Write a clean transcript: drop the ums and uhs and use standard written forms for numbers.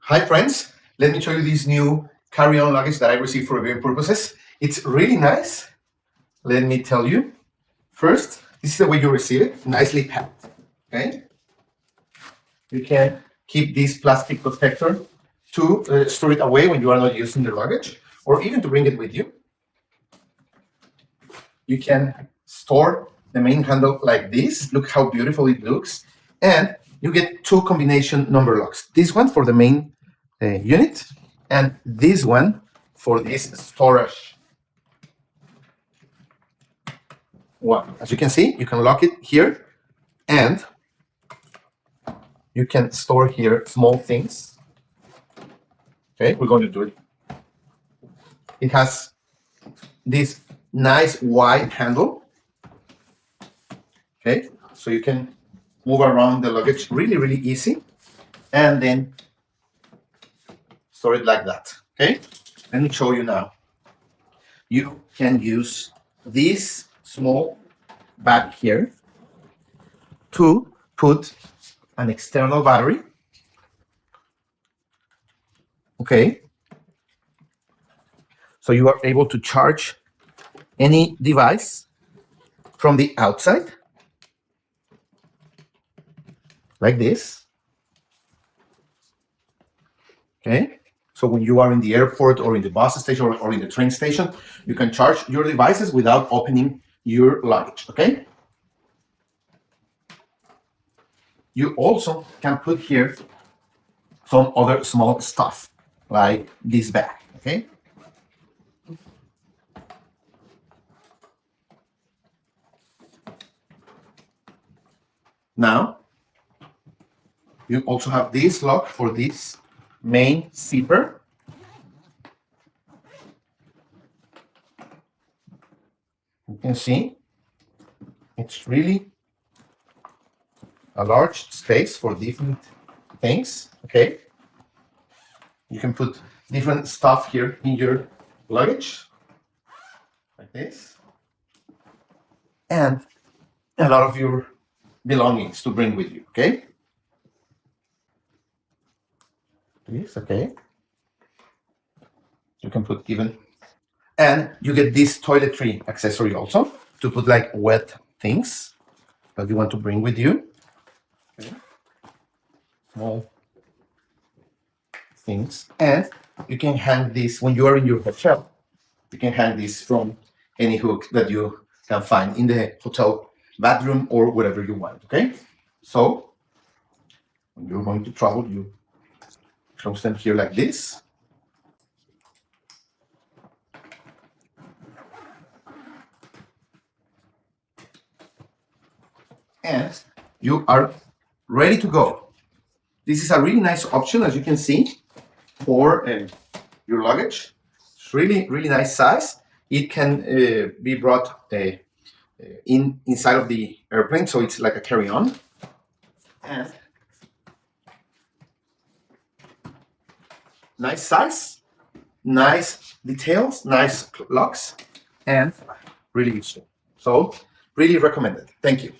Hi friends, let me show you this new carry-on luggage that I received for reviewing purposes. It's really nice. Let me tell you. First, this is the way you receive it, nicely packed. Okay. You can keep this plastic protector to store it away when you are not using the luggage, or even to bring it with you. You can store the main handle like this. Look how beautiful it looks. And you get two combination number locks. This one for the main unit, and this one for this storage one. As you can see, you can lock it here, and you can store here small things. Okay, we're going to do it. It has this nice wide handle. Okay, so you can move around the luggage really easy, and then store it like that. Okay, let me show you now. You can use this small bag here to put an external battery. Okay, so you are able to charge any device from the outside like this. Okay, so when you are in the airport or in the bus station or in the train station, you can charge your devices without opening your luggage. Okay, you also can put here some other small stuff like this bag. Okay, now you also have this lock for this main zipper. You can see it's really a large space for different things. Okay, you can put different stuff here in your luggage like this, and a lot of your belongings to bring with you. Okay, this. Okay, you can put even, and you get this toiletry accessory also to put like wet things that you want to bring with you. Okay. Small things, and you can hang this when you are in your hotel. You can hang this from any hook that you can find in the hotel bathroom or wherever you want. Okay, so when you're going to travel, you close them here like this. And you are ready to go. This is a really nice option, as you can see, for your luggage. It's really nice size. It can be brought inside of the airplane, so it's like a carry-on. And nice size, nice details, nice locks, and really useful. So really recommended. Thank you.